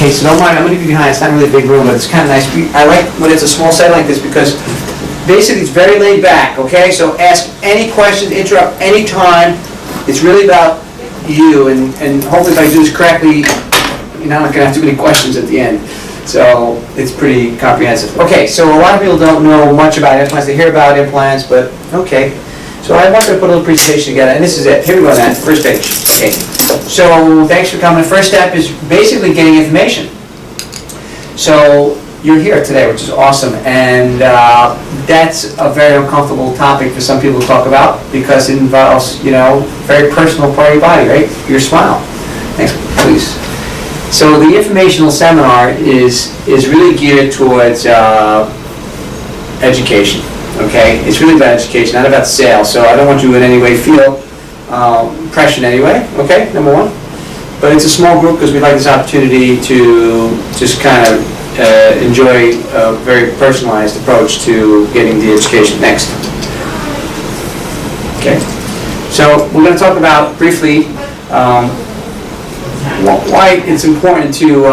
Okay, so don't mind, I'm going to be behind. It's not really a big room, but it's kind of nice. I like when it's a small setting like this because basically it's very laid back, okay? So ask any questions, interrupt any time. It's really about you, and hopefully if I do this correctly, you're not going to have too many questions at the end. So it's pretty comprehensive. Okay, so a lot of people don't know much about implants. They hear about implants, but okay. So I wanted to put a little presentation together, and this is it. Here we go, Matt. First page. Okay. So thanks for coming. The first step is basically getting information. So you're here today, which is awesome, and that's a very uncomfortable topic for some people to talk about because it involves, you know, very personal part of your body, right? Your smile. Next, please. So the informational seminar is really geared towards education. Okay, it's really about education, not about sales. So I don't want you in any way feel pressure in any way. Okay, number one. But it's a small group because we like this opportunity to just kind of enjoy a very personalized approach to getting the education. Next. Okay, so we're going to talk about briefly why it's important to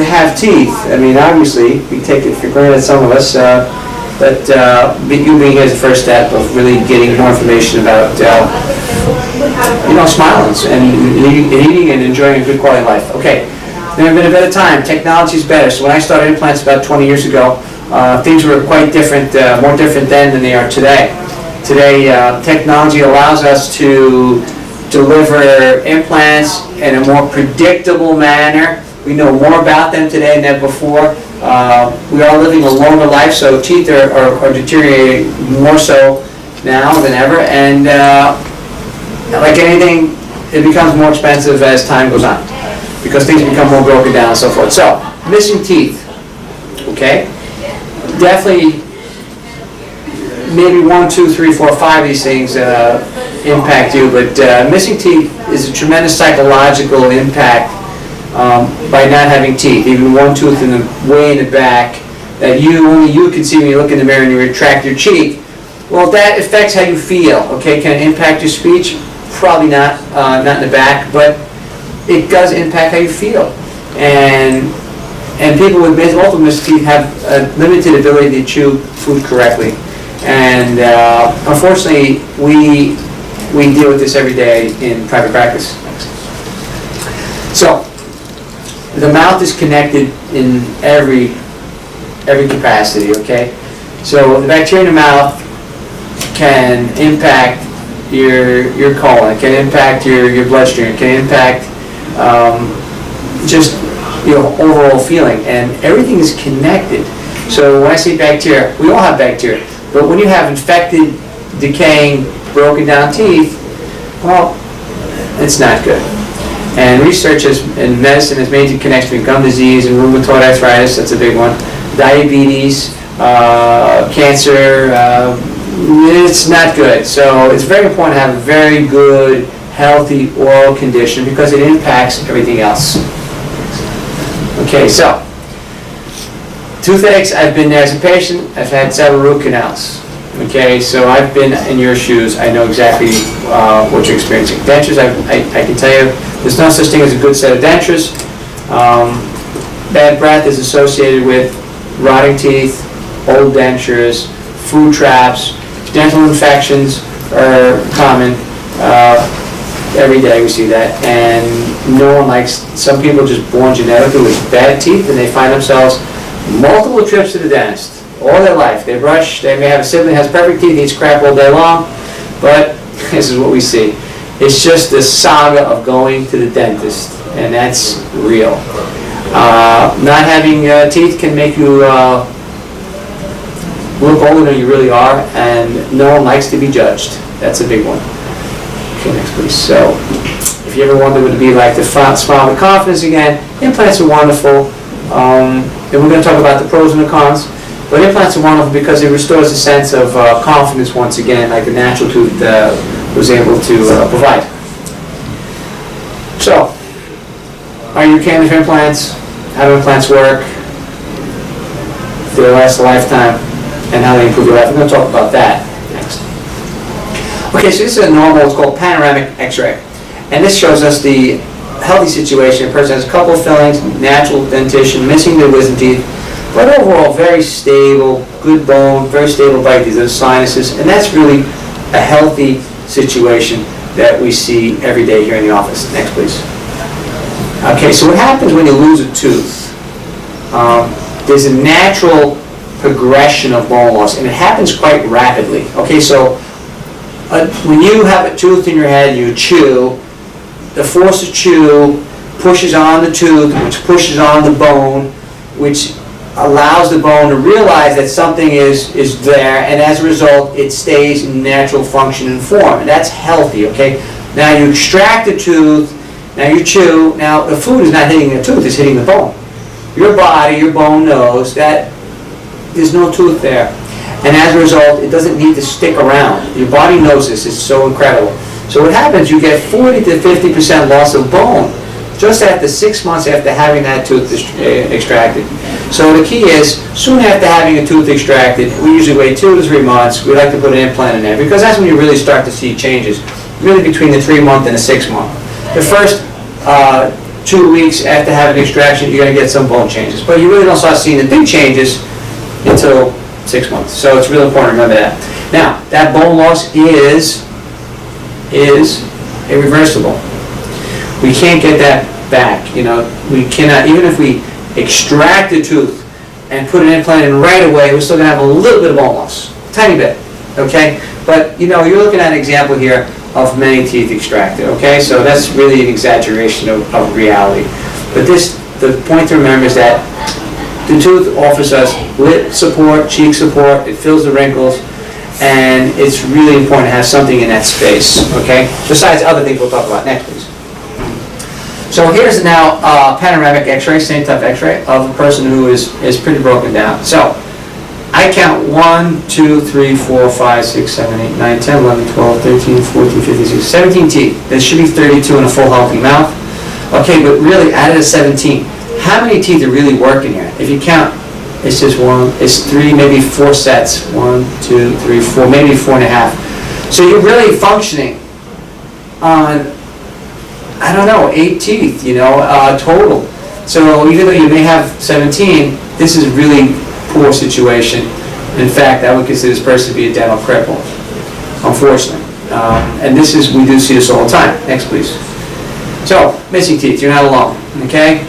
have teeth. I mean, obviously, we take it for granted, some of us, but you being here is the first step of really getting more information about, you know, smiling and eating and enjoying a good quality of life. Okay, there's been a better time. Technology is better. So when I started implants about 20 years ago, things were quite different, more different then than they are today. Today, technology allows us to deliver implants in a more predictable manner. We know more about them today than before. We are living a longer life, so teeth are deteriorating more so now than ever. And like anything, it becomes more expensive as time goes on because things become more broken down and so forth. So, missing teeth, okay? Definitely, maybe 1, 2, 3, 4, 5 of these things impact you, but missing teeth is a tremendous psychological impact by not having teeth. Even one tooth way in the back that only you can see when you look in the mirror and you retract your cheek. Well, that affects how you feel. Okay, can it impact your speech? Probably not, not in the back, but it does impact how you feel. And people with multiple missing teeth have a limited ability to chew food correctly. And unfortunately, we deal with this every day in private practice. So, the mouth is connected in every capacity, okay? So, the bacteria in the mouth can impact your colon, it can impact your bloodstream, it can impact just your overall feeling, and everything is connected. So, when I say bacteria, we all have bacteria. But when you have infected, decaying, broken down teeth, well, it's not good. And research in medicine has made the connection between gum disease and rheumatoid arthritis, that's a big one, diabetes, cancer, it's not good. So it's very important to have a very good, healthy oral condition because it impacts everything else. Okay, so. Toothaches, I've been there as a patient. I've had several root canals. Okay, so I've been in your shoes. I know exactly what you're experiencing. Dentures, I can tell you, there's no such thing as a good set of dentures. Bad breath is associated with rotting teeth, old dentures, food traps, dental infections are common. Every day we see that, and no one likes. Some people are just born genetically with bad teeth, and they find themselves multiple trips to the dentist all their life. They brush, they may have a sibling that has perfect teeth, eats crap all day long, but this is what we see. It's just the saga of going to the dentist, and that's real. Not having teeth can make you look older than you really are, and no one likes to be judged. That's a big one. Okay, next please. So, if you ever wonder what it would be like to smile with confidence again, implants are wonderful. And we're going to talk about the pros and the cons. But implants are wonderful because it restores a sense of confidence once again, like a natural tooth was able to provide. So, are you a candidate for implants? How do implants work? Do they last a lifetime? And how they improve your life? We're going to talk about that next. Okay, so this is a normal, it's called panoramic x-ray. And this shows us the healthy situation. A person has a couple of fillings, natural dentition, missing their wisdom teeth, but overall very stable, good bone, very stable bite. These are the sinuses, and that's really a healthy situation that we see every day here in the office. Next, please. Okay, so what happens when you lose a tooth? There's a natural progression of bone loss, and it happens quite rapidly. Okay, so when you have a tooth in your head, you chew, the force to chew pushes on the tooth, which pushes on the bone, which allows the bone to realize that something is there, and as a result, it stays in natural function and form, and that's healthy, okay? Now you extract the tooth, now you chew, now the food is not hitting the tooth, it's hitting the bone. Your body, your bone knows that there's no tooth there, and as a result, it doesn't need to stick around. Your body knows this, it's so incredible. So what happens, you get 40 to 50% loss of bone just after 6 months after having that tooth extracted. So the key is, soon after having a tooth extracted, we usually wait 2 to 3 months, we like to put an implant in there, because that's when you really start to see changes, really between the 3-month and the 6-month. The first 2 weeks after having extraction, you're going to get some bone changes, but you really don't start seeing the big changes until 6 months. So it's really important to remember that. Now, that bone loss is irreversible. We can't get that back. You know, we cannot, even if we extract the tooth and put an implant in right away, we're still going to have a little bit of bone loss, tiny bit, okay? But, you know, you're looking at an example here of many teeth extracted, okay? So that's really an exaggeration of reality. But the point to remember is that the tooth offers us lip support, cheek support, it fills the wrinkles, and it's really important to have something in that space, okay? Besides other things we'll talk about. Next, please. So here's now a panoramic x-ray, same type x-ray, of a person who is pretty broken down. So I count 1, 2, 3, 4, 5, 6, 7, 8, 9, 10, 11, 12, 13, 14, 15, 16, 17 teeth. There should be 32 in a full healthy mouth. Okay, but really out of the 17, how many teeth are really working here? If you count, it's just 1, it's 3, maybe 4 sets. 1, 2, 3, 4, maybe 4.5. So you're really functioning on, I don't know, 8 teeth, you know, total. So even though you may have 17, this is really poor situation. In fact, I would consider this person to be a dental cripple, unfortunately. And this is, we do see this all the time. Next, please. So, missing teeth, you're not alone, okay?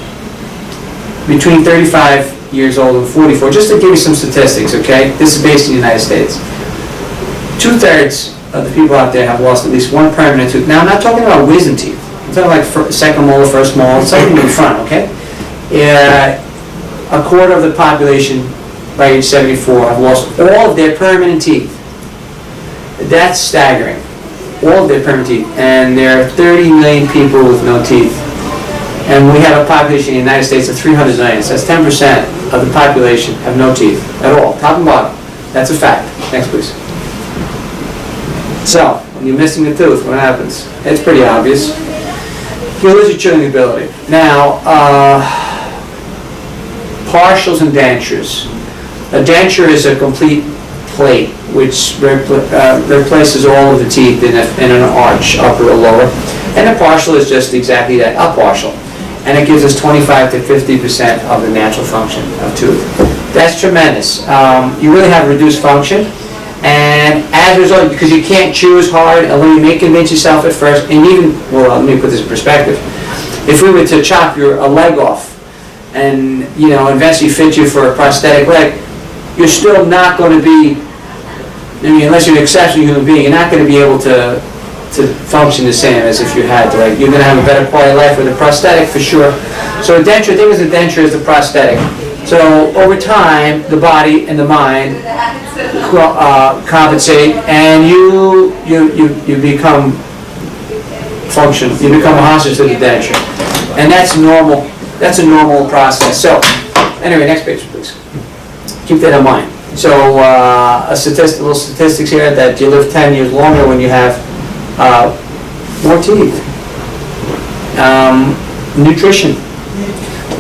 Between 35 years old and 44, just to give you some statistics, okay? This is based in the United States. 2/3 of the people out there have lost at least one permanent tooth. Now, I'm not talking about wisdom teeth. I'm talking like second molar, first molar, something in the front, okay? A quarter of the population by age 74 have lost all of their permanent teeth. That's staggering. All of their permanent teeth. And there are 30 million people with no teeth. And we have a population in the United States of 300 million. So that's 10% of the population have no teeth at all, top and bottom. That's a fact. Next, please. So, when you're missing a tooth, what happens? It's pretty obvious. You lose your chewing ability. Now, partials and dentures. A denture is a complete plate which replaces all of the teeth in an arch, upper or lower. And a partial is just exactly that, a partial. And it gives us 25 to 50% of the natural function of tooth. That's tremendous. You really have reduced function, and as a result, because you can't chew as hard, although you may convince yourself at first, and even, well, let me put this in perspective. If we were to chop a leg off, and eventually fit you for a prosthetic leg, you're still not going to be, unless you're an exceptional human being, you're not going to be able to function the same as if you had to. Like, you're going to have a better quality of life with a prosthetic for sure. So a denture, think of a denture as a prosthetic. So over time, the body and the mind compensate, and you become functional. You become a hostage to the denture, and that's normal. That's a normal process. So anyway, next page, please. Keep that in mind. So little statistics here that you live 10 years longer when you have more teeth. Nutrition.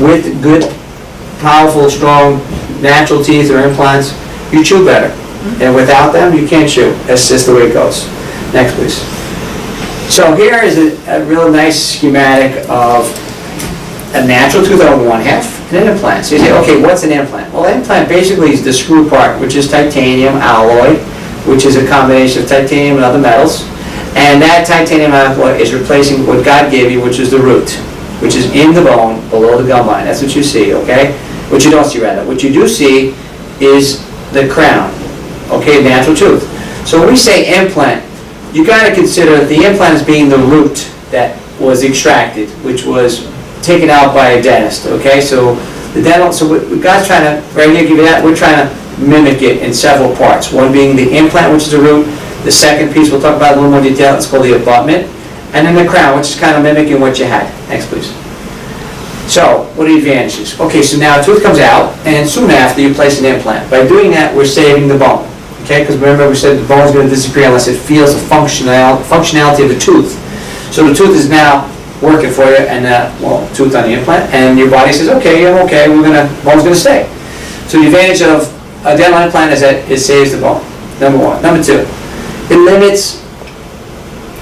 With good, powerful, strong, natural teeth or implants, you chew better. And without them, you can't chew. That's just the way it goes. Next, please. So here is a real nice schematic of a natural tooth on one half and an implant. So you say, okay, what's an implant? Well, an implant basically is the screw part, which is titanium alloy, which is a combination of titanium and other metals. And that titanium alloy is replacing what God gave you, which is the root, which is in the bone below the gum line. That's what you see, okay? What you don't see, rather. What you do see is the crown, okay, natural tooth. So when we say implant, you got to consider the implant as being the root that was extracted, which was taken out by a dentist, okay? So the dental, so what God's trying to, right here, give you that, we're trying to mimic it in several parts. One being the implant, which is the root. The second piece we'll talk about in a little more detail, it's called the abutment. And then the crown, which is kind of mimicking what you had. Next, please. So, what are the advantages? Okay, so now a tooth comes out, and soon after you place an implant. By doing that, we're saving the bone. Okay, because remember we said the bone is going to disappear unless it feels the functionality of the tooth. So the tooth is now working for you, and tooth on the implant, and your body says, okay, I'm okay, bone's going to stay. So the advantage of a dental implant is that it saves the bone, number one. Number two, it limits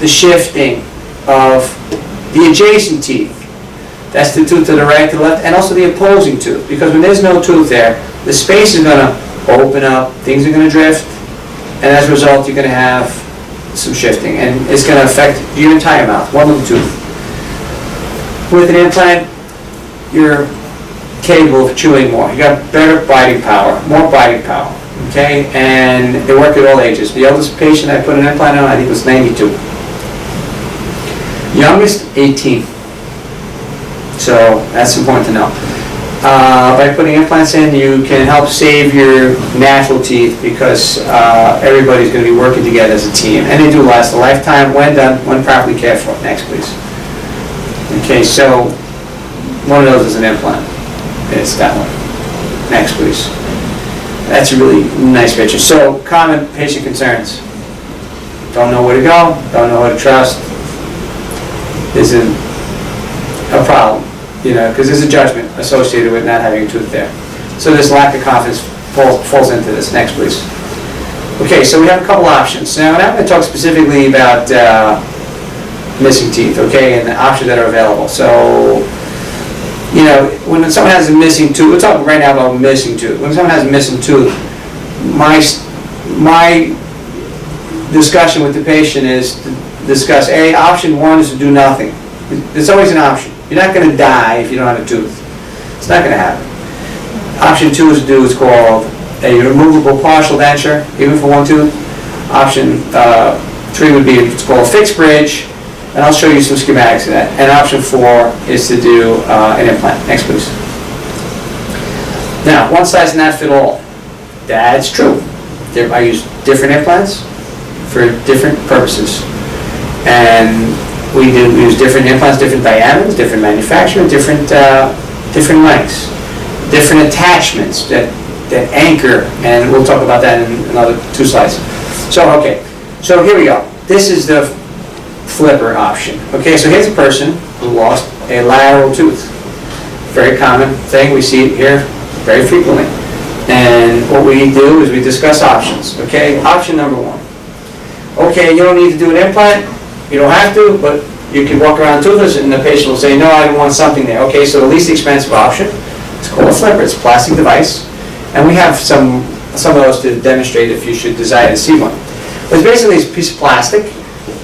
the shifting of the adjacent teeth. That's the tooth to the right, to the left, and also the opposing tooth. Because when there's no tooth there, the space is going to open up, things are going to drift, and as a result, you're going to have some shifting, and it's going to affect your entire mouth, one little tooth. With an implant, you're capable of chewing more. You got better biting power, more biting power, okay? And they work at all ages. The oldest patient I put an implant on, I think, was 92. Youngest, 18. So that's important to know. By putting implants in, you can help save your natural teeth because everybody's going to be working together as a team. And they do last a lifetime when done, when properly cared for. Next, please. Okay, so one of those is an implant. It's that one. Next, please. That's a really nice picture. So, common patient concerns. Don't know where to go, don't know who to trust. There's a problem, because there's a judgment associated with not having a tooth there. So this lack of confidence falls into this. Next, please. Okay, so we have a couple options. Now I'm going to talk specifically about missing teeth, okay, and the options that are available. So, when someone has a missing tooth, we're talking right now about missing tooth. When someone has a missing tooth, my discussion with the patient is to discuss, option one is to do nothing. There's always an option. You're not going to die if you don't have a tooth. It's not going to happen. Option two is to do what's called a removable partial denture, even for one tooth. Option three would be what's called a fixed bridge, and I'll show you some schematics of that. And option four is to do an implant. Next, please. Now, one size does not fit all. That's true. I use different implants for different purposes. And we use different implants, different diameters, different manufacturing, different lengths, different attachments that anchor, and we'll talk about that in another 2 slides. So, okay, so here we go. This is the flipper option. Okay, so here's a person who lost a lateral tooth. Very common thing, we see it here very frequently. And what we do is we discuss options. Okay, option number one. Okay, you don't need to do an implant. You don't have to, but you can walk around toothless and the patient will say, no, I don't want something there. Okay, so the least expensive option, it's called a flipper. It's a plastic device. And we have some of those to demonstrate if you should desire to see one. But it's basically a piece of plastic,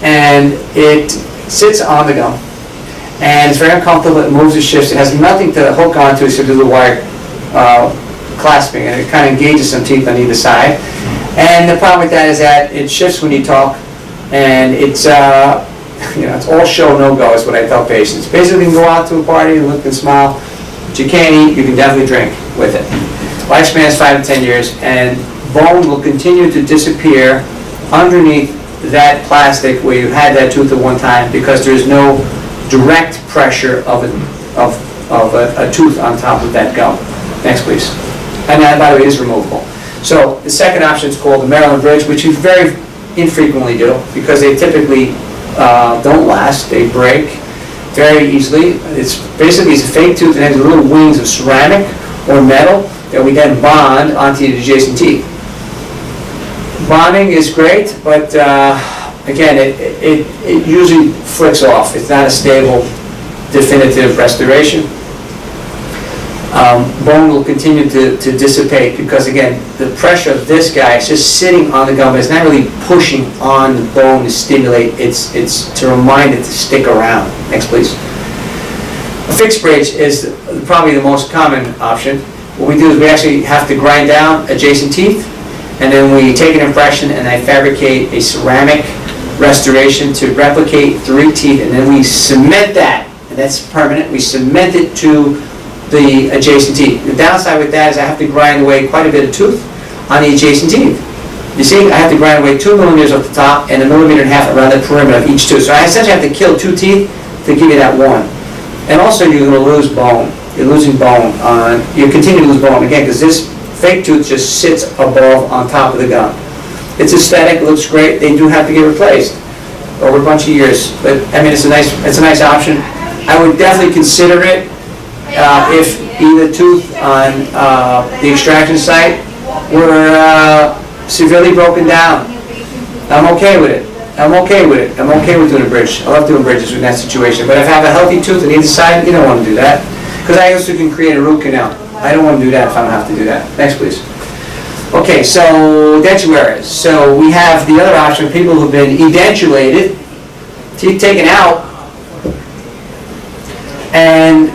and it sits on the gum. And it's very uncomfortable, it moves, it shifts. It has nothing to hook onto except a little wire clasping, and it kind of engages some teeth on either side. And the problem with that is that it shifts when you talk, and it's it's all show, no go is what I tell patients. Basically, you can go out to a party and look and smile, but you can't eat, you can definitely drink with it. Lifespan is 5 to 10 years, and bone will continue to disappear underneath that plastic where you had that tooth at one time because there is no direct pressure of a tooth on top of that gum. Next, please. And that, by the way, is removable. So the second option is called the Maryland bridge, which you very infrequently do because they typically don't last. They break very easily. It's basically a fake tooth and has little wings of ceramic or metal that we then bond onto the adjacent teeth. Bonding is great, but again, it usually flicks off. It's not a stable, definitive restoration. Bone will continue to dissipate because, again, the pressure of this guy is just sitting on the gum. It's not really pushing on the bone to stimulate. It's to remind it to stick around. Next, please. A fixed bridge is probably the most common option. What we do is we actually have to grind down adjacent teeth, and then we take an impression and I fabricate a ceramic restoration to replicate 3 teeth, and then we cement that, and that's permanent. We cement it to the adjacent teeth. The downside with that is I have to grind away quite a bit of tooth on the adjacent teeth. You see, I have to grind away 2 millimeters off the top and 1.5 millimeters around the perimeter of each tooth. So I essentially have to kill 2 teeth to give you that 1. And also you're going to lose bone. You're losing bone. You continue to lose bone again because this fake tooth just sits above on top of the gum. It's aesthetic, it looks great. They do have to get replaced over a bunch of years. But I mean, it's a nice option. I would definitely consider it if either tooth on the extraction site were severely broken down. I'm okay with it. I'm okay with it. I'm okay with doing a bridge. I love doing bridges in that situation. But if I have a healthy tooth on either side, you don't want to do that. Because I also can create a root canal. I don't want to do that if I don't have to do that. Next, please. Okay, so denture. So we have the other option, people who've been edentulated, teeth taken out, and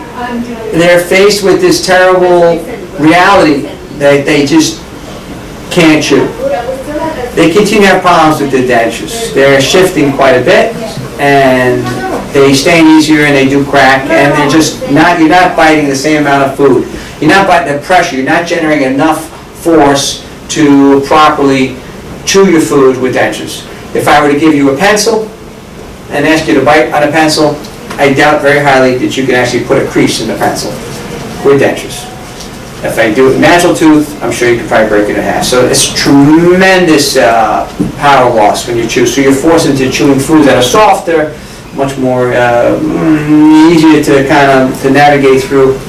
they're faced with this terrible reality that they just can't chew. They continue to have problems with their dentures. They're shifting quite a bit, and they stain easier, and they do crack, and they're just not, you're not biting the same amount of food. You're not biting the pressure. You're not generating enough force to properly chew your food with dentures. If I were to give you a pencil and ask you to bite on a pencil, I doubt very highly that you can actually put a crease in the pencil with dentures. If I do it with natural tooth, I'm sure you could probably break it in half. So it's tremendous power loss when you chew. So you're forced into chewing foods that are softer, much more easier to kind of to navigate through.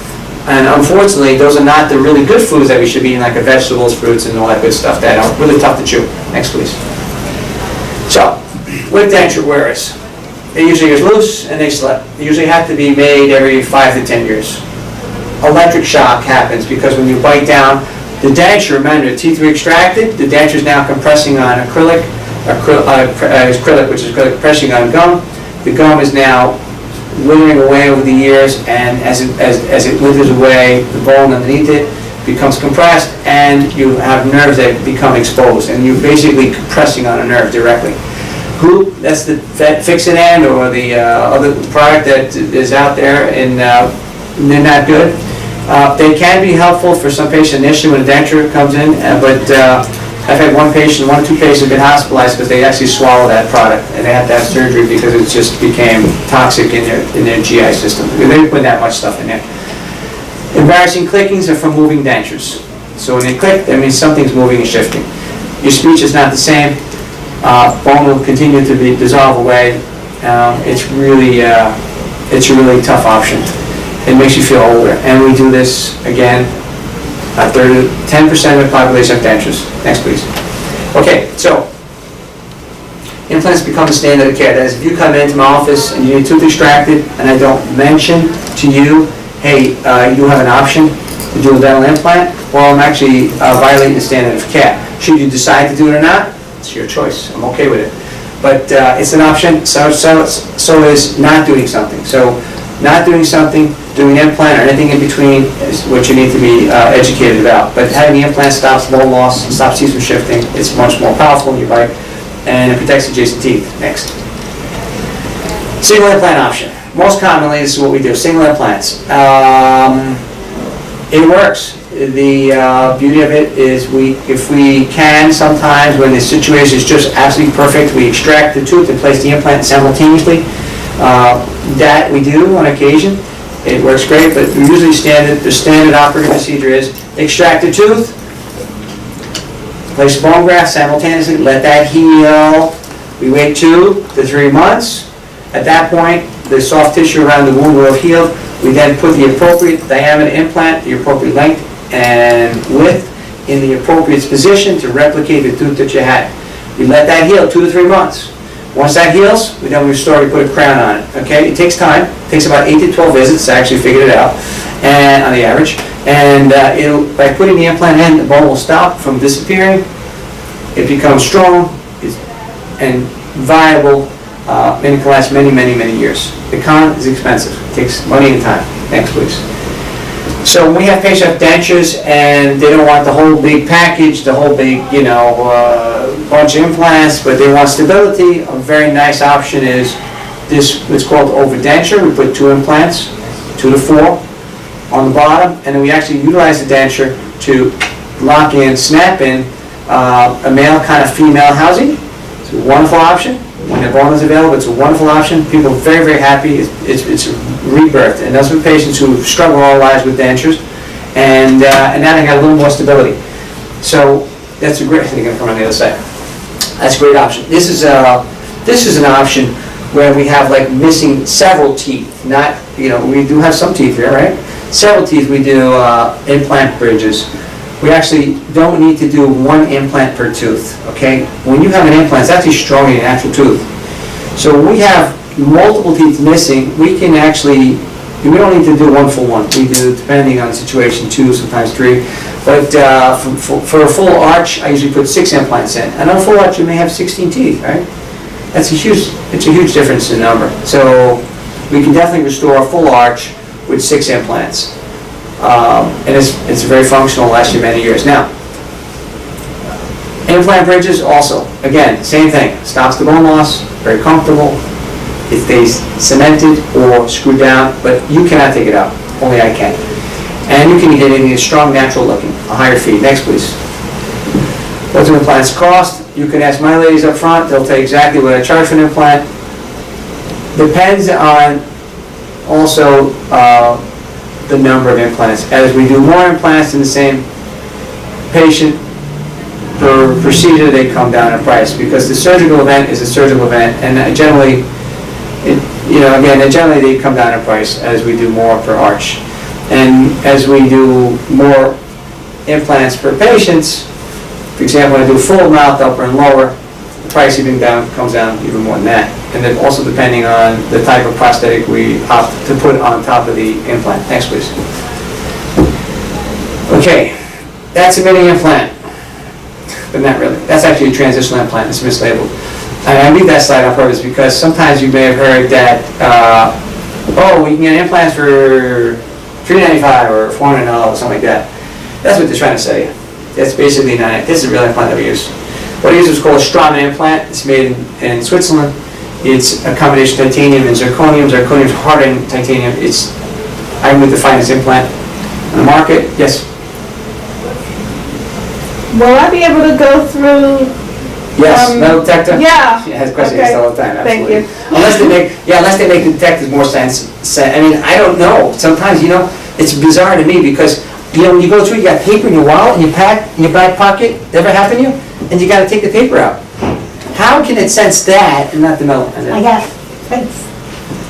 And unfortunately, those are not the really good foods that we should be eating, like vegetables, fruits, and all that good stuff that are really tough to chew. Next, please. So, with denture wearers, they usually is loose and they slip. They usually have to be made every 5 to 10 years. Electric shock happens because when you bite down the denture, remember the teeth were extracted, the denture is now compressing on acrylic, which is acrylic pressing on gum. The gum is now withering away over the years, and as it withers away, the bone underneath it becomes compressed, and you have nerves that become exposed, and you're basically compressing on a nerve directly. Goop, that's the fix-it end or the other product that is out there, and they're not good. They can be helpful for some patients initially when a denture comes in, but I've had one or two patients have been hospitalized because they actually swallow that product and they have to have surgery because it just became toxic in their GI system. They didn't put that much stuff in there. Embarrassing clickings are from moving dentures. So when they click, that means something's moving and shifting. Your speech is not the same. Bone will continue to be dissolve away. It's really a tough option. It makes you feel older. And we do this again. 10% of the population have dentures. Next, please. Okay, so implants become the standard of care. That is, if you come into my office and you need tooth extracted, and I don't mention to you, hey, you do have an option to do a dental implant, well, I'm actually violating the standard of care. Should you decide to do it or not, it's your choice. I'm okay with it. But it's an option, so is not doing something. So not doing something, doing an implant, or anything in between is what you need to be educated about. But having the implant stops bone loss, stops teeth from shifting. It's much more powerful in your bite, and it protects adjacent teeth. Next. Single implant option. Most commonly, this is what we do, single implants. It works. The beauty of it is if we can, sometimes when the situation is just absolutely perfect, we extract the tooth and place the implant simultaneously. That we do on occasion. It works great, but usually the standard operative procedure is extract the tooth, place bone graft simultaneously, let that heal. We wait 2 to 3 months. At that point, the soft tissue around the wound will have healed. We then put the appropriate diameter implant, the appropriate length and width in the appropriate position to replicate the tooth that you had. We let that heal 2 to 3 months. Once that heals, we then restore, we put a crown on it, okay? It takes time. It takes about 8 to 12 visits to actually figure it out, and on the average. And by putting the implant in, the bone will stop from disappearing. It becomes strong and viable, and it can last many, many, many years. The con is expensive. It takes money and time. Next, please. So when we have patients have dentures and they don't want the whole big package, the whole big, bunch of implants, but they want stability, a very nice option is this, it's called overdenture. We put 2 implants, 2 to 4 on the bottom, and then we actually utilize the denture to lock in, snap in a male kind of female housing. It's a wonderful option. When the bone is available, it's a wonderful option. People are very, very happy. It's rebirth. And those are patients who struggle all their lives with dentures, and now they got a little more stability. So that's a great thing. You're going to come on the other side. That's a great option. This is an option where we have like missing several teeth. Not, we do have some teeth here, right? Several teeth. We do implant bridges. We actually don't need to do 1 implant per tooth, okay? When you have an implant, it's actually stronger than an actual tooth. So when we have multiple teeth missing, we can actually, we don't need to do 1 full one. We do, depending on the situation, 2, sometimes 3. But for a full arch, I usually put 6 implants in. And on a full arch, you may have 16 teeth, right? It's a huge difference in number. So we can definitely restore a full arch with 6 implants. And it's very functional, lasts you many years. Now, implant bridges also, again, same thing. Stops the bone loss, very comfortable. It stays cemented or screwed down, but you cannot take it out. Only I can. And you can get it in strong, natural looking, a higher fee. Next, please. What do implants cost? You can ask my ladies up front. They'll tell you exactly what I charge for an implant. Depends on also the number of implants. As we do more implants in the same patient per procedure, they come down in price because the surgical event is a surgical event, and generally, generally they come down in price as we do more per arch, and as we do more implants per patients. For example, when I do full mouth, upper and lower, the price comes down even more than that. And then also depending on the type of prosthetic we opt to put on top of the implant. Next, please. Okay, that's a mini implant, but not really. That's actually a transitional implant. It's mislabeled. And I leave that slide on purpose because sometimes you may have heard that, we can get implants for $395 or $400 or something like that. That's what they're trying to say. That's basically not it. This is a real implant that we use. What I use is called a Straumann implant. It's made in Switzerland. It's a combination of titanium and zirconium. Zirconium is harder than titanium. It's, I believe, the finest implant on the market. Yes? Will I be able to go through? Yes, metal detector? Yeah. She has questions Okay. all the time, absolutely. Thank you. Unless they make the detectors more sense. I mean, I don't know. Sometimes, it's bizarre to me because, when you go through, you got paper in your wallet, and you pack in your back pocket. Ever happen to you? And you got to take the paper out. How can it sense that and not the metal? I got thanks.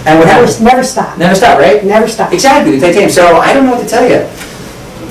And what happens? Never stop. Never stop, right? Never stop. Exactly, the titanium. So I don't know what to tell you.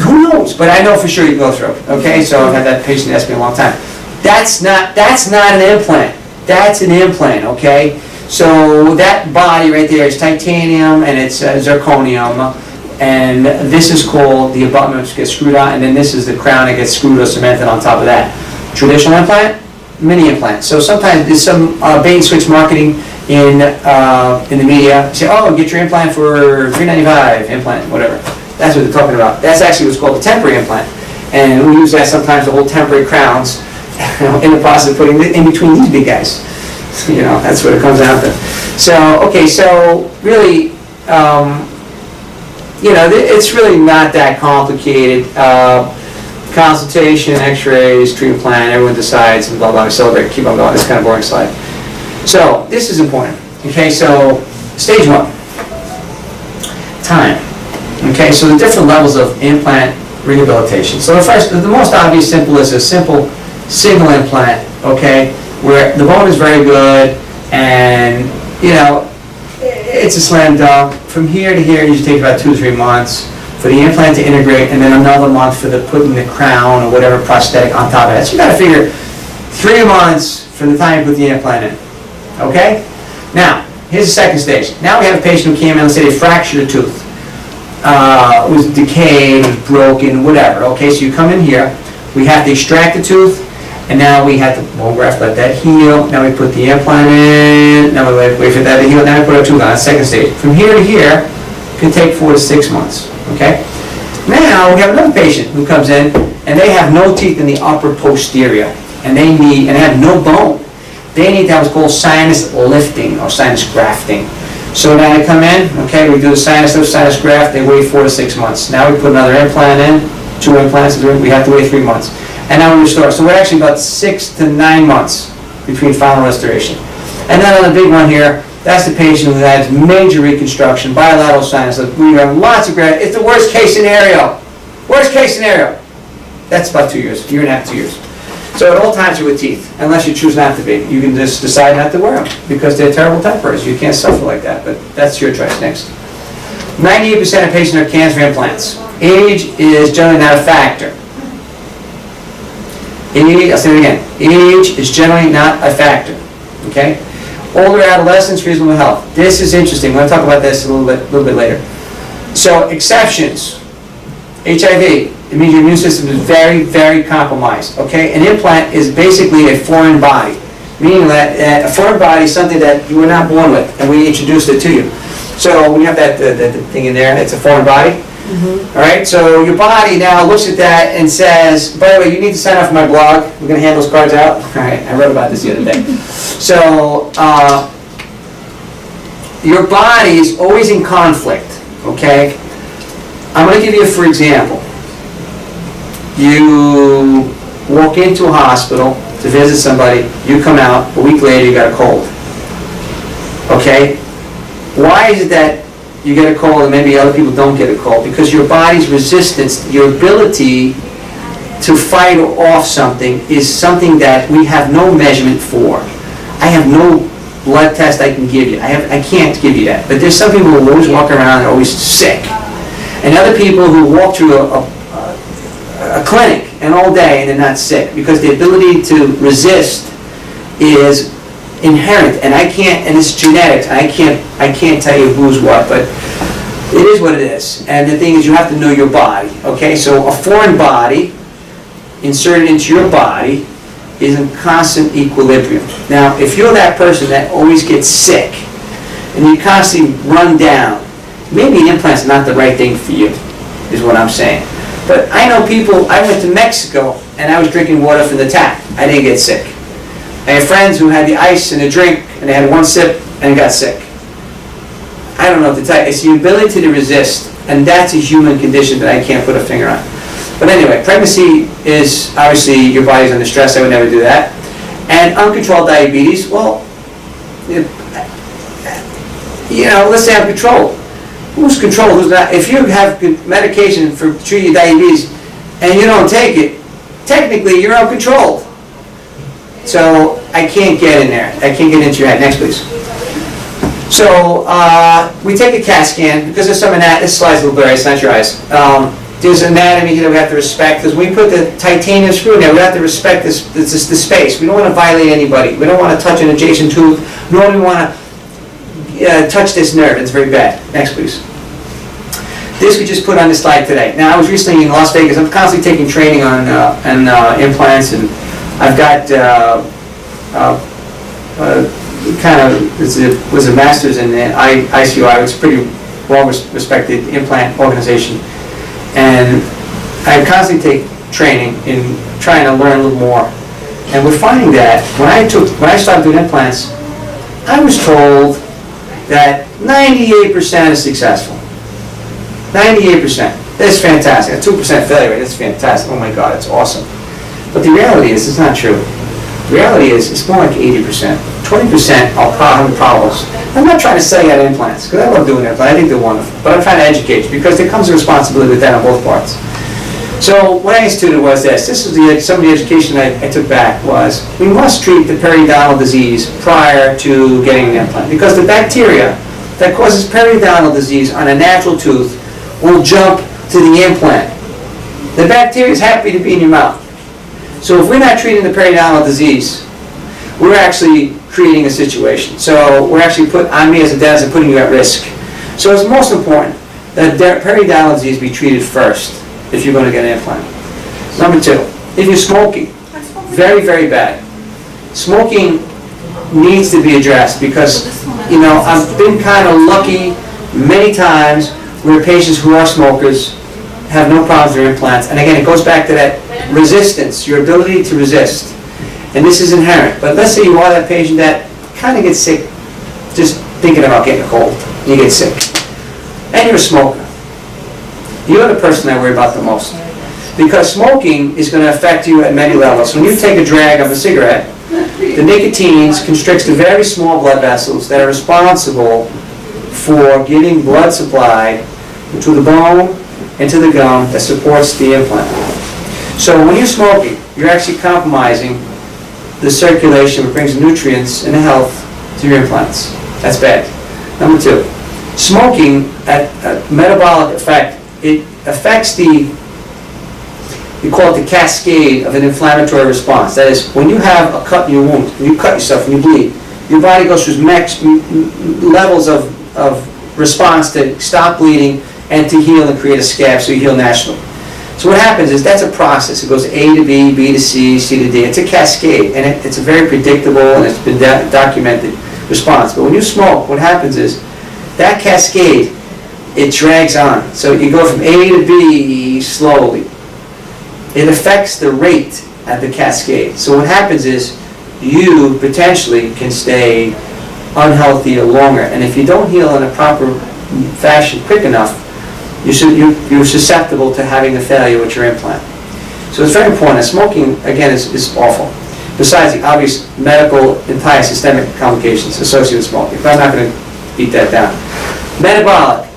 Who knows? But I know for sure you go through. Okay, so I've had that patient ask me a long time. That's not an implant. That's an implant, okay? So that body right there is titanium and it's zirconium. And this is called the abutment, which gets screwed on, and then this is the crown that gets screwed or cemented on top of that. Traditional implant, mini implant. So sometimes there's some bait and switch marketing in the media. You say, get your implant for $395, implant, whatever. That's what they're talking about. That's actually what's called a temporary implant. And we use that sometimes to hold temporary crowns in the process of putting it in between these big guys. That's what it comes down to. So really, it's really not that complicated. Consultation, x-rays, treatment plan, everyone decides, and blah, blah, celebrate, keep on going. This kind of boring slide. So, this is important. Okay, so, stage 1. Time. Okay, so the different levels of implant rehabilitation. So the most obvious simple is a simple single implant, okay, where the bone is very good, and, it's a slam dunk. From here to here, it usually takes about 2 to 3 months for the implant to integrate, and then another month for putting the crown or whatever prosthetic on top of that. So you got to figure 3 months from the time you put the implant in. Okay? Now, here's the second stage. Now we have a patient who came in, let's say they fractured a tooth. It was decayed, it was broken, whatever. Okay, so you come in here, we have to extract the tooth, and now we have to bone graft, let that heal. Now we put the implant in, now we wait for that to heal, now we put our tooth on, that's second stage. From here to here, it can take 4 to 6 months, okay? Now we have another patient who comes in, and they have no teeth in the upper posterior, and they have no bone. They need to have what's called sinus lifting or sinus grafting. So now they come in, okay, we do the sinus lift, sinus graft, they wait 4 to 6 months. Now we put another implant in, 2 implants, we have to wait 3 months. And now we restore. So we're actually about 6 to 9 months between final restoration. And then on the big one here, that's the patient who has major reconstruction, bilateral sinus lift. We have lots of graft. It's the worst case scenario. Worst case scenario. That's about 2 years, year and a half, 2 years. So at all times you're with teeth, unless you choose not to be. You can just decide not to wear them because they're terrible tempers. You can't suffer like that, but that's your choice. Next. 98% of patients are cancer implants. Age is generally not a factor. I'll say it again. Age is generally not a factor. Okay? Older adolescents, reasonable health. This is interesting. We're going to talk about this a little bit later. So exceptions. HIV. It means your immune system is very, very compromised. Okay? An implant is basically a foreign body, meaning that a foreign body is something that you were not born with, and we introduced it to you. So when you have that thing in there, it's a foreign body. All right, so your body now looks at that and says, by the way, you need to sign up for my blog. We're going to hand those cards out. All right, I wrote about this the other day. So your body is always in conflict, okay? I'm going to give you, for example, you walk into a hospital to visit somebody, you come out, a week later you got a cold, okay? Why is it that you get a cold and maybe other people don't get a cold? Because your body's resistance, your ability to fight off something is something that we have no measurement for. I have no blood test I can give you. I can't give you that. But there's some people who always walk around and are always sick. And other people who walk through a clinic and all day and they're not sick because the ability to resist is inherent, and I can't, and it's genetics. I can't tell you who's what, but it is what it is. And the thing is, you have to know your body. Okay, so a foreign body inserted into your body is in constant equilibrium. Now, if you're that person that always gets sick and you constantly run down, maybe an implant's not the right thing for you, is what I'm saying. But I know people. I went to Mexico and I was drinking water from the tap. I didn't get sick. I have friends who had the ice in a drink and they had one sip and got sick. I don't know what to tell you. It's the ability to resist, and that's a human condition that I can't put a finger on. But anyway, pregnancy is obviously your body's under stress. I would never do that. And uncontrolled diabetes, well, let's say I'm controlled. Who's controlled? Who's not? If you have medication for treating diabetes and you don't take it, technically you're uncontrolled. So I can't get in there. I can't get into your head. Next, please. So we take a CAT scan because there's some anatomy. This slide's a little blurry. It's not your eyes. There's anatomy that we have to respect. Because when we put the titanium screw in there, we have to respect the space. We don't want to violate anybody. We don't want to touch an adjacent tooth, nor do we want to touch this nerve. It's very bad. Next, please. This we just put on the slide today. Now, I was recently in Las Vegas. I'm constantly taking training on implants, and I've got was a master's in ICUI. It's a pretty well-respected implant organization. And I constantly take training in trying to learn a little more. And we're finding that when I started doing implants, I was told that 98% is successful. 98%. That's fantastic. A 2% failure rate, that's fantastic. Oh my God, it's awesome. But the reality is, it's not true. The reality is, it's more like 80%. 20% are having problems. I'm not trying to sell you out implants, because I love doing implants. I think they're wonderful. But I'm trying to educate you, because there comes a responsibility with that on both parts. So what I instituted was this. This is some of the education I took back was, we must treat the periodontal disease prior to getting an implant. Because the bacteria that causes periodontal disease on a natural tooth will jump to the implant. The bacteria is happy to be in your mouth. So if we're not treating the periodontal disease, we're actually creating a situation. So we're actually on me as a dentist and putting you at risk. So it's most important that periodontal disease be treated first if you're going to get an implant. Number 2, if you're smoking, very, very bad. Smoking needs to be addressed because, I've been kind of lucky many times where patients who are smokers have no problems with their implants. And again, it goes back to that resistance, your ability to resist. And this is inherent. But let's say you are that patient that kind of gets sick just thinking about getting a cold. You get sick. And you're a smoker. You're the person I worry about the most. Because smoking is going to affect you at many levels. When you take a drag of a cigarette, the nicotine constricts the very small blood vessels that are responsible for getting blood supply to the bone and to the gum that supports the implant. So when you're smoking, you're actually compromising the circulation, which brings nutrients and health to your implants. That's bad. Number 2, smoking at metabolic effect, it affects we call it the cascade of an inflammatory response. That is, when you have a cut in your wound, when you cut yourself, when you bleed, your body goes through levels of response to stop bleeding and to heal and create a scab so you heal naturally. So what happens is that's a process. It goes A to B, B to C, C to D. It's a cascade, and it's a very predictable and it's been documented response. But when you smoke, what happens is that cascade, it drags on. So you go from A to B slowly. It affects the rate at the cascade. So what happens is you potentially can stay unhealthy longer. And if you don't heal in a proper fashion quick enough, you're susceptible to having a failure with your implant. So it's very important. Smoking, again, is awful. Besides the obvious medical, entire systemic complications associated with smoking. But I'm not going to beat that down. Metabolic.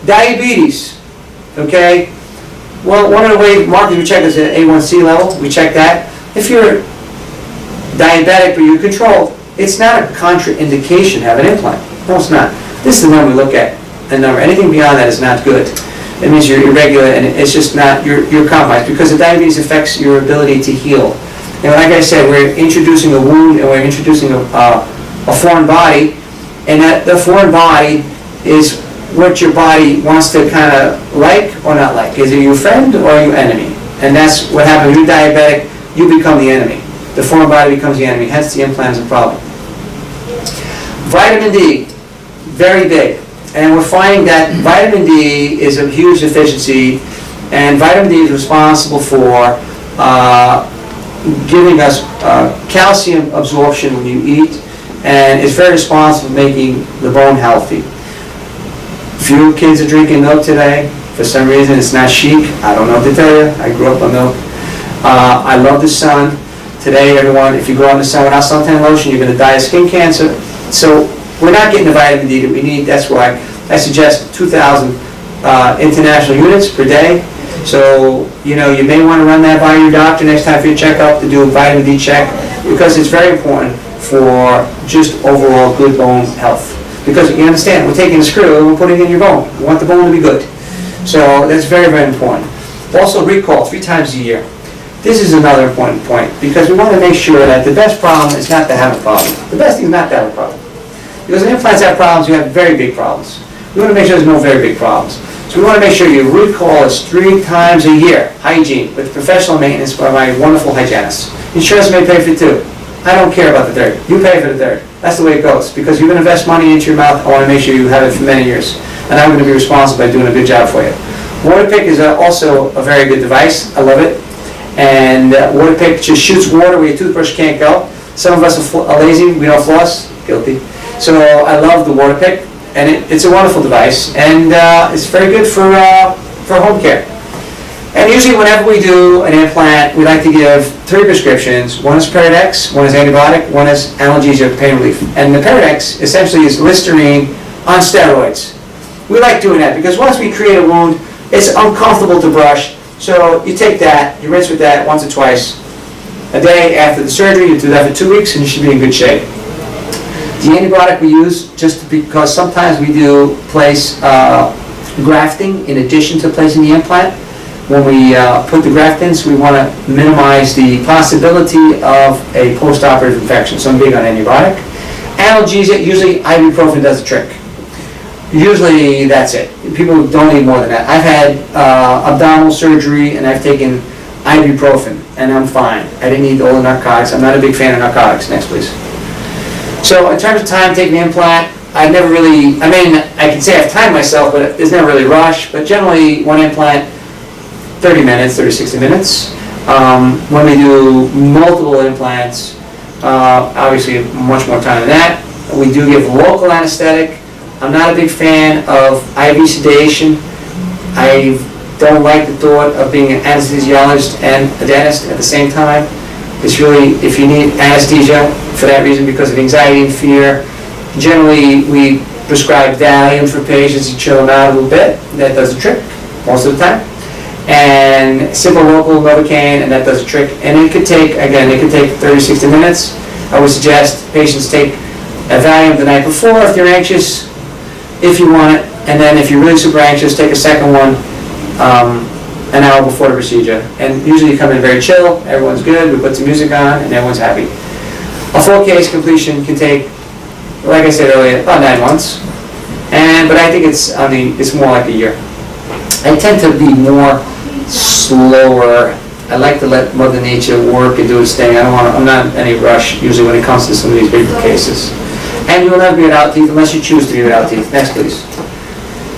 Diabetes. Okay? Well, one of the ways markers we check is the A1C level. We check that. If you're diabetic but you're controlled, it's not a contraindication to have an implant. No, it's not. This is the number we look at. The number. Anything beyond that is not good. It means you're irregular and it's just not, you're compromised because the diabetes affects your ability to heal. And like I said, we're introducing a wound and we're introducing a foreign body, and that the foreign body is what your body wants to kind of like or not like. Is it your friend or your enemy? And that's what happens. When you're diabetic, you become the enemy. The foreign body becomes the enemy, hence the implant is a problem. Vitamin D, very big. And we're finding that vitamin D is a huge deficiency, and vitamin D is responsible for giving us calcium absorption when you eat, and it's very responsible for making the bone healthy. Few kids are drinking milk today. For some reason, it's not chic. I don't know what to tell you. I grew up on milk. I love the sun. Today, everyone, if you go out in the sun without suntan lotion, you're going to die of skin cancer. So we're not getting the vitamin D that we need. That's why I suggest 2,000 international units per day. So, you may want to run that by your doctor next time for your checkup to do a vitamin D check, because it's very important for just overall good bone health. Because you understand, we're taking a screw and we're putting it in your bone. We want the bone to be good. So that's very, very important. Also, recall 3 times a year. This is another important point, because we want to make sure that the best problem is not to have a problem. The best thing is not to have a problem. Because when implants have problems, you have very big problems. We want to make sure there's no very big problems. So we want to make sure your recall is 3 times a year. Hygiene, with professional maintenance by my wonderful hygienist. Insurance may pay for 2. I don't care about the 3rd. You pay for the 3rd. That's the way it goes. Because you're going to invest money into your mouth, I want to make sure you have it for many years. And I'm going to be responsible by doing a good job for you. Waterpick is also a very good device. I love it. And Waterpick just shoots water where your toothbrush can't go. Some of us are lazy. We don't floss. Guilty. So I love the Waterpick. And it's a wonderful device. And it's very good for home care. And usually whenever we do an implant, we like to give 3 prescriptions. One is Paradex, one is antibiotic, one is analgesia pain relief. And the Paradex essentially is Listerine on steroids. We like doing that because once we create a wound, it's uncomfortable to brush. So you take that, you rinse with that once or twice a day after the surgery. You do that for 2 weeks and you should be in good shape. The antibiotic we use just because sometimes we do place grafting in addition to placing the implant. when we put the graft in, so we want to minimize the possibility of a post-operative infection. So I'm big on antibiotic. Analgesia, usually ibuprofen does the trick. Usually that's it. People don't need more than that. I've had abdominal surgery and I've taken ibuprofen and I'm fine. I didn't need all the narcotics. I'm not a big fan of narcotics. Next, please. So in terms of time taking the implant, I never really, I can say I've timed myself, but there's never really a rush. But generally, one implant, 30 minutes, 30, 60 minutes. When we do multiple implants, obviously much more time than that. We do give local anesthetic. I'm not a big fan of IV sedation. I don't like the thought of being an anesthesiologist and a dentist at the same time. It's really, if you need anesthesia for that reason because of anxiety and fear, generally we prescribe Valium for patients to chill them out a little bit. That does the trick most of the time. And simple local Novocaine, and that does the trick. And it could take, again, it could take 30, 60 minutes. I would suggest patients take a Valium the night before if you're anxious, if you want it, and then if you're really super anxious, take a second one an hour before the procedure. And usually you come in very chill, everyone's good, we put some music on, and everyone's happy. A full case completion can take, like I said earlier, about 9 months. But I think it's more like a year. I tend to be more slower. I like to let Mother Nature work and do its thing. I'm not in any rush usually when it comes to some of these bigger cases. And you will never be without teeth unless you choose to be without teeth. Next, please.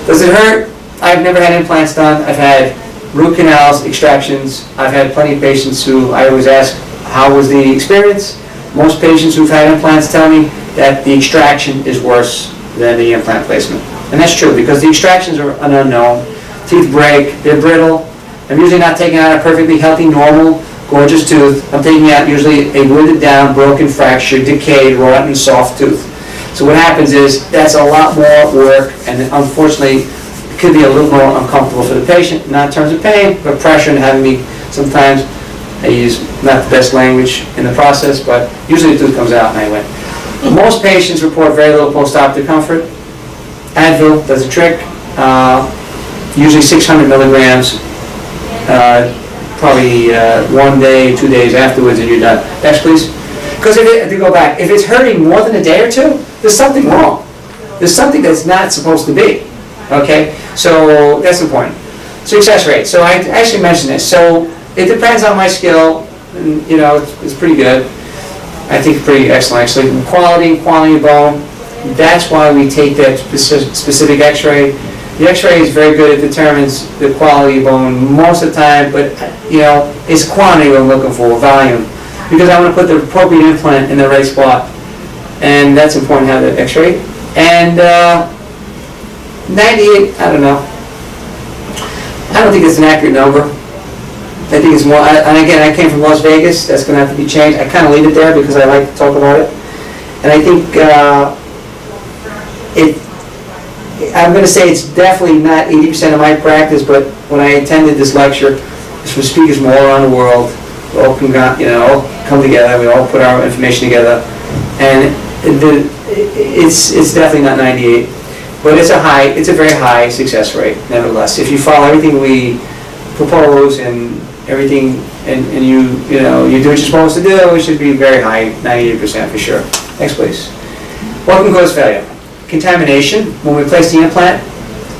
Does it hurt? I've never had implants done. I've had root canals, extractions. I've had plenty of patients who I always ask, how was the experience? Most patients who've had implants tell me that the extraction is worse than the implant placement. And that's true because the extractions are an unknown. Teeth break, they're brittle. I'm usually not taking out a perfectly healthy, normal, gorgeous tooth. I'm taking out usually a withered down, broken, fractured, decayed, rotten, soft tooth. So what happens is that's a lot more work, and unfortunately it could be a little more uncomfortable for the patient, not in terms of pain, but pressure and having me sometimes, I use not the best language in the process, but usually the tooth comes out anyway. Most patients report very little post-operative comfort. Advil does the trick. Usually 600 milligrams, probably 1 day, 2 days afterwards, and you're done. Next, please. Because to go back, if it's hurting more than a day or two, there's something wrong. There's something that's not supposed to be. Okay? So that's important. Success rate. So I actually mentioned this. So it depends on my skill. And, it's pretty good. I think it's pretty excellent, actually. Quality of bone. That's why we take that specific x-ray. The x-ray is very good. It determines the quality of bone most of the time, but, it's quantity what I'm looking for, volume. Because I want to put the appropriate implant in the right spot. And that's important to have that x-ray. And 98, I don't know. I don't think it's an accurate number. I think it's more, and again, I came from Las Vegas. That's going to have to be changed. I kind of leave it there because I like to talk about it. And I think I'm going to say it's definitely not 80% of my practice, but when I attended this lecture, it's from speakers from all around the world. We all come together. We all put our information together, and it's definitely not 98, but it's a very high success rate nevertheless. If you follow everything we propose and everything, and you do what you're supposed to do, it should be very high, 98% for sure. Next, please. What can cause failure? Contamination. When we place the implant,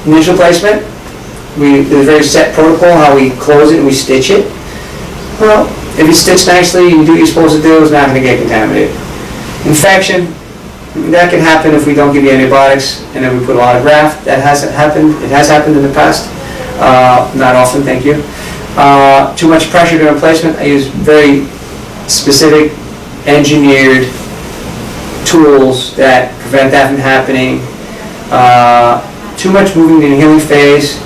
initial placement, there's a very set protocol how we close it and we stitch it. Well, if it's stitched nicely, you do what you're supposed to do, it's not going to get contaminated. Infection, that can happen if we don't give you antibiotics and then we put a lot of graft. That hasn't happened. It has happened in the past. Not often, thank you. Too much pressure during placement. I use very specific, engineered tools that prevent that from happening. Too much moving in the healing phase.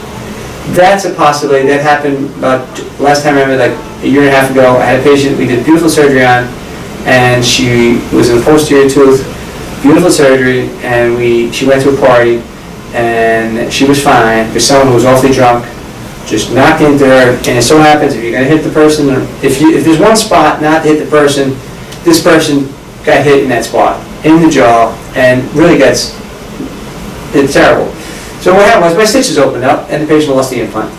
That's a possibility. That happened about, last time I remember, like a year and a half ago. I had a patient we did beautiful surgery on, and she was in a posterior tooth, beautiful surgery, and she went to a party, and she was fine, but someone who was awfully drunk just knocked into her, and it so happens if you're going to hit the person, if there's one spot not to hit the person, this person got hit in that spot, in the jaw, and really it's terrible. So what happened was my stitches opened up and the patient lost the implant.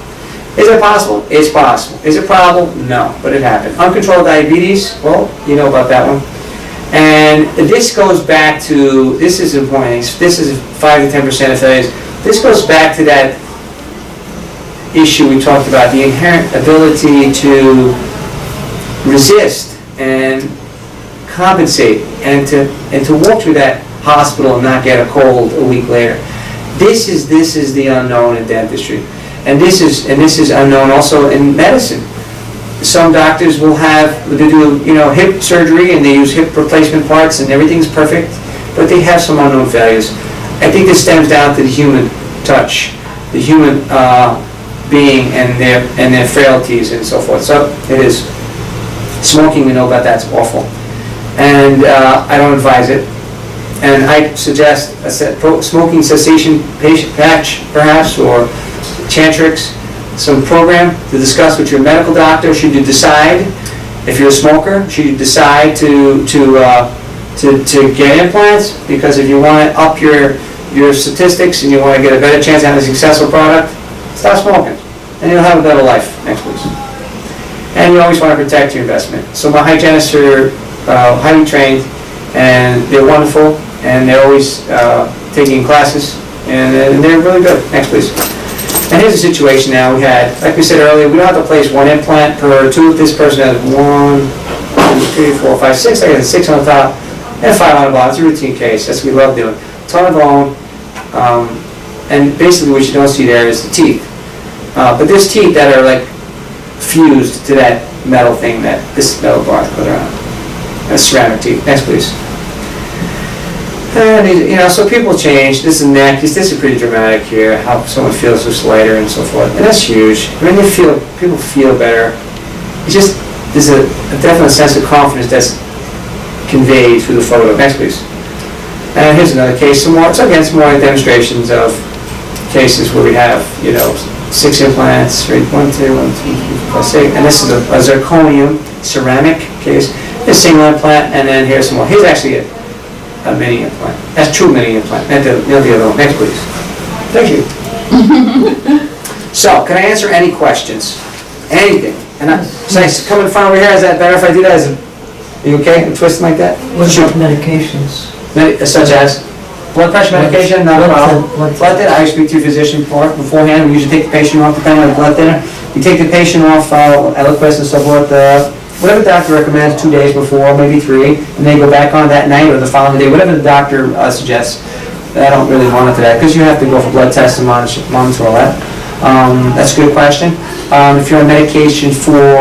Is it possible? It's possible. Is it probable? No, but it happened. Uncontrolled diabetes, well, you know about that one. And this goes back to, this is important, this is 5 to 10% of failures. This goes back to that issue we talked about, the inherent ability to resist and compensate and to walk through that hospital and not get a cold a week later. This is the unknown in dentistry. And this is unknown also in medicine. Some doctors will do hip surgery and they use hip replacement parts and everything's perfect, but they have some unknown failures. I think this stems down to the human touch, the human being and their frailties and so forth. So it is. Smoking, we know about that's awful, and I don't advise it. And I suggest a smoking cessation patch, perhaps, or Chantrix, some program to discuss with your medical doctor. Should you decide, if you're a smoker, should you decide to get implants? Because if you want to up your statistics and you want to get a better chance of having a successful product, stop smoking, and you'll have a better life. Next, please. And you always want to protect your investment. So my hygienists are highly trained, and they're wonderful, and they're always taking classes, and they're really good. Next, please. And here's the situation now. We had, like we said earlier, we don't have to place one implant per tooth. This person has 1, 2, 3, 4, 5, 6. I got 6 on the top and 5 on the bottom. It's a routine case. That's what we love doing. Ton of bone, and basically what you don't see there is the teeth. But there's teeth that are like fused to that metal thing that this metal bar put around. That's ceramic teeth. Next, please. And so people change. This is neck. This is pretty dramatic here. How someone feels just lighter and so forth, and that's huge. I mean, people feel better. It's just there's a definite sense of confidence that's conveyed through the photo. Next, please. And here's another case. Some more demonstrations of cases where we have 6 implants, 1, 2, 1, 2, 3, 4, 5, 6, and this is a zirconium ceramic case. Here's a single implant, and then here's some more. Here's actually a mini implant. That's true mini implant. Not the other one. Next, please. Thank you. So, can I answer any questions? Anything? And should I come in front over here? Is that better if I do that? Are you okay? I'm twisting like that? What about medications? Such as? Blood pressure medication, not a problem. Blood thinner, I speak to your physician beforehand. We usually take the patient off depending on the blood thinner. You take the patient off Eliquis and so forth, whatever the doctor recommends 2 days before, maybe 3, and they go back on that night or the following day, whatever the doctor suggests. I don't really monitor that because you have to go for blood tests and monitor all that. That's a good question. If you're on medication for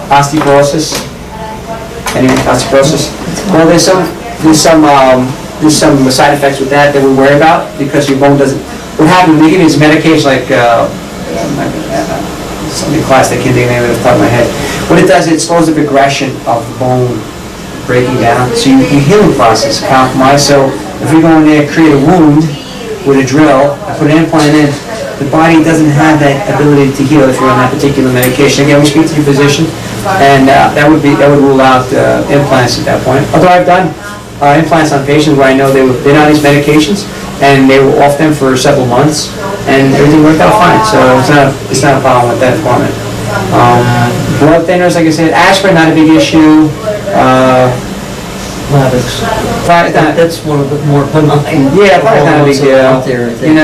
osteoporosis, any osteoporosis, well, there's some side effects with that we worry about because your bone doesn't. What happens? They give you this medication like something class that can't think of the name off the top of my head. What it does, it slows the progression of the bone breaking down. So your healing process is compromised. So if we go in there, create a wound with a drill, and put an implant in, the body doesn't have that ability to heal if you're on that particular medication. Again, we speak to your physician, and that would rule out implants at that point. Although I've done implants on patients where I know they've been on these medications and they were off them for several months and everything worked out fine. So it's not a problem with that department. Blood thinners, like I said, aspirin, not a big issue. That's one of the more benign. Yeah, probably not a big deal. Out there, I think.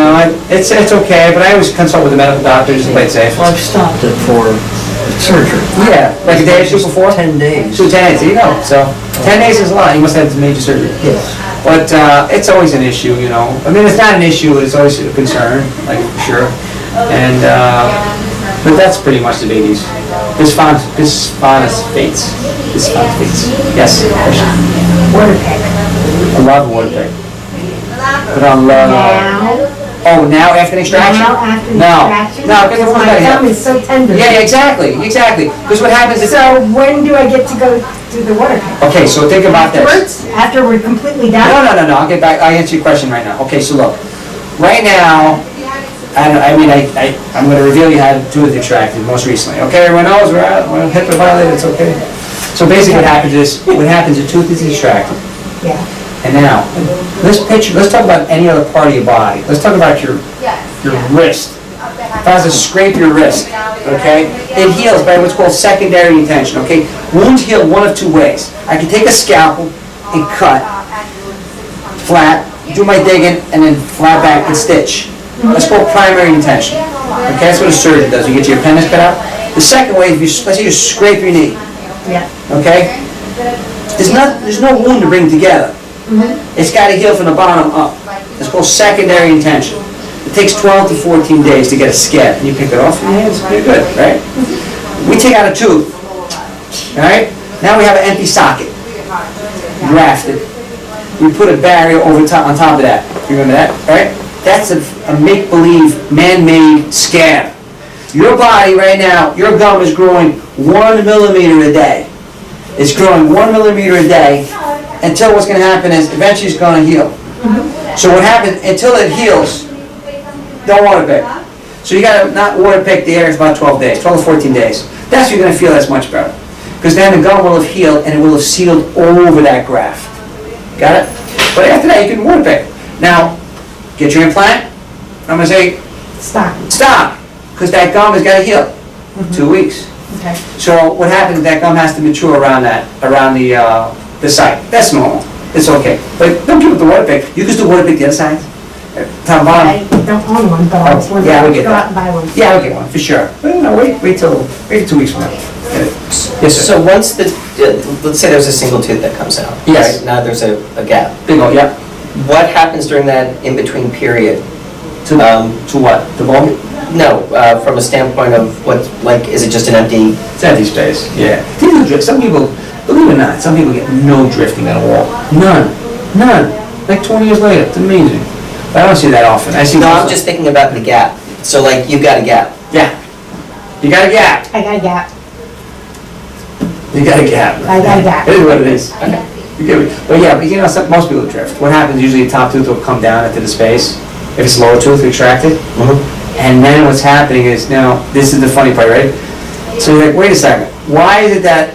It's okay, but I always consult with the medical doctor just to play it safe. Well, I've stopped it for surgery. Yeah, like a day or two before? 10 days. So 10 days, there you go. So 10 days is a lot. You must have had major surgery. Yes. But it's always an issue, I mean, it's not an issue, but it's always a concern, like, for sure. And, but that's pretty much the biggies. Bisphosphonates. Yes, question? Water pick. I love water pick. But I love... Now. Oh, now after the extraction? Now after the extraction? No, because my thumb is so tender. Yeah, exactly. Because what happens is... So when do I get to go do the water pick? Okay, so think about this. Afterwards? After we're completely done? No, I'll get back, I'll answer your question right now. Okay, so look, right now, I'm going to reveal you had tooth extracted most recently. Okay, everyone knows we're HIPAA violated, it's okay. So basically what happens is tooth is extracted. Yeah. And now, let's talk about any other part of your body. Let's talk about your wrist. if I was to scrape your wrist, okay, it heals by what's called secondary intention, okay? Wounds heal one of two ways. I can take a scalpel and cut, flat, do my digging, and then flat back and stitch. That's called primary intention. Okay, that's what a surgeon does. You get your appendix cut out. The second way, if you, let's say you scrape your knee, Yeah. okay? There's no wound to bring together. It's got to heal from the bottom up. It's called secondary intention. It takes 12 to 14 days to get a scab. And you pick it off your hands, you're good, right? We take out a tooth, all right? Now we have an empty socket, grafted. We put a barrier over top, on top of that. You remember that, right? That's a make-believe, man-made scab. Your body right now, your gum is growing 1 millimeter a day. It's growing 1 millimeter a day until what's going to happen is eventually it's going to heal. So what happens, until it heals, don't water pick. So you got to not water pick the area for about 12 days, 12 to 14 days. That's when you're going to feel that's much better. Because then the gum will have healed and it will have sealed over that graft. Got it? But after that you can water pick. Now, get your implant. I'm going to say, stop. Because that gum has got to heal. 2 weeks. Okay. So what happens, that gum has to mature around the site. That's normal. It's okay. But don't give it the water pick. You can still water pick the other side. Top bottom. I don't own one, but I was wondering Yeah, if we I get could go that. out and buy one. Yeah, I'll get one, for sure. But no, wait till 2 weeks from now. Yes, sir. So once let's say there's a single tooth that comes out. Yes. Right? Now there's a gap. Bingo, yeah. What happens during that in-between period? To what? The bone? No, from a standpoint of what, like, is it just an empty? It's empty space, yeah. People drift. Some people, believe it or not, some people get no drifting at all. None. Like 20 years later. It's amazing. But I don't see that often. I see. No, I'm just thinking about the gap. So like, you've got a gap. Yeah. You got a gap. I got a gap. You got a gap. I got a gap. It is what it is. Okay. You get me? But yeah, but you know, most people drift. What happens, usually the top tooth will come down into the space. If it's lower tooth, extracted. And then what's happening is, now, this is the funny part, right? So you're like, wait a second, why is it that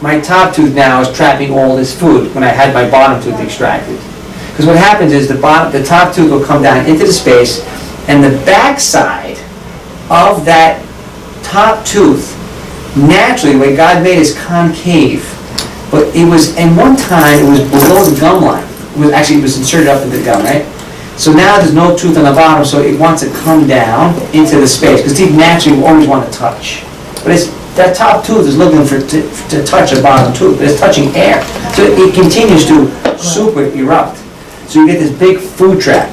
my top tooth now is trapping all this food when I had my bottom tooth extracted? Because what happens is the top tooth will come down into the space, and the back side of that top tooth, naturally, the way God made is concave. But it was, and one time, it was below the gum line. It was inserted up into the gum, right? So now there's no tooth on the bottom, so it wants to come down into the space, because teeth naturally always want to touch. But that top tooth is looking to touch the bottom tooth, but it's touching air. So it continues to super erupt. So you get this big food trap.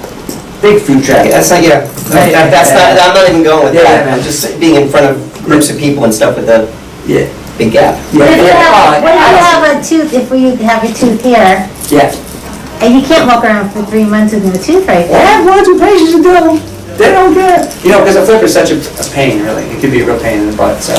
That's not, I'm not even going with Yeah, that. man. I'm just being in front of groups of people and stuff with a Yeah. big gap. What if you Yeah. have a tooth, if we have a tooth here, Yeah. and you can't walk around for 3 months with no tooth right I there? have 1 or 2 patients who do. They don't care. You know, because a flipper is such a pain, really. It could be a real pain in the butt, so.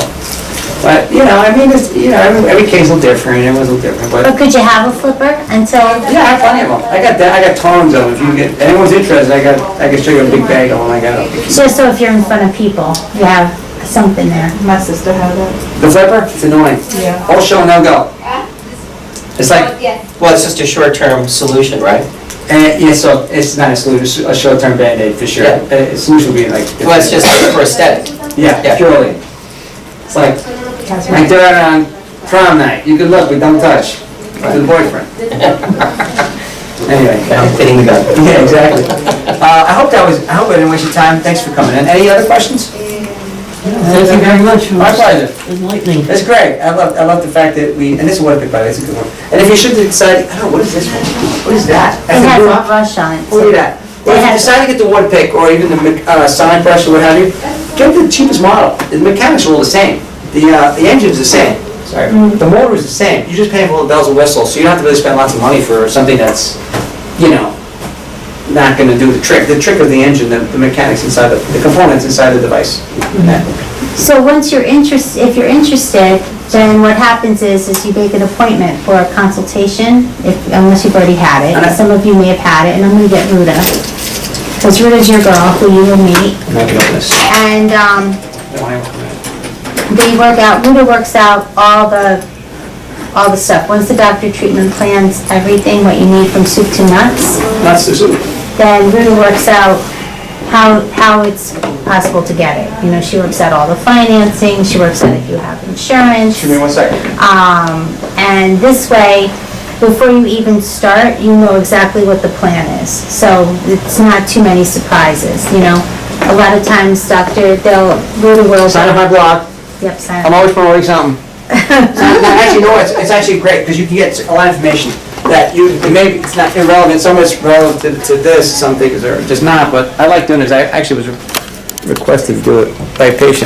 But, you know, I mean, it's, you know, every case is a little different, everyone's a little different, but. But could you have a flipper until, Yeah, I have plenty of them. I got tons of them. If you get, anyone's interested, I can show you a big bag of them. I got them. just so if you're in front of people, you have something there? My sister had that. The flipper, it's annoying. Yeah. All show, no go. It's like, Well, it's just a short-term solution, right? yeah, so it's not a solution, a short-term Band-Aid for sure. Yeah. A solution would be like. Well, it's just for aesthetic. Yeah, Yeah. purely. It's like, That's like right. they're out on prom night. You can look, but don't touch. To the boyfriend. Anyway. I'm fitting the gun. Yeah, exactly. I hope I didn't waste your time. Thanks for coming in. Any other questions? Thank you very much. My pleasure. Enlightening. That's great. I love the fact that and this is what I picked by the way, it's a good one. And if you should decide, I don't know, what is this one? What is that? It That's a has good a one. brush on it. What is that? Well, if you decide to get the wood pick or even the sign brush or what have you, get the cheapest model. The mechanics are all the same. The engine's the same. Sorry. The motor is the same. You just pay for all the bells and whistles, so you don't have to really spend lots of money for something that's, you know, not going to do the trick. The trick of the engine, the mechanics inside the components inside the device. Yeah. So once you're if you're interested, then what happens is you make an appointment for a consultation, unless you've already had it. Okay. Some of you may have had it, and I'm gonna get Ruda. Because Ruda's your girl, who you will meet. I'm not going to open this. And Ruda works out all the stuff. Once the doctor treatment plans everything, what you need from soup to nuts, That's the soup. then Ruda works out how it's possible to get it. You know, she works out all the financing, she works out if you have insurance. Give me 1 second. And this way, before you even start, you know exactly what the plan is. So it's not too many surprises, you know? A lot of times, they'll go to World. Sign up my blog. Yep, sign I'm up. always promoting something. No, actually, no, it's actually great, because you can get a lot of information that maybe it's not irrelevant, some of it's relevant to this, some things are just not, but I like doing this. I actually was requested to do it by a patient.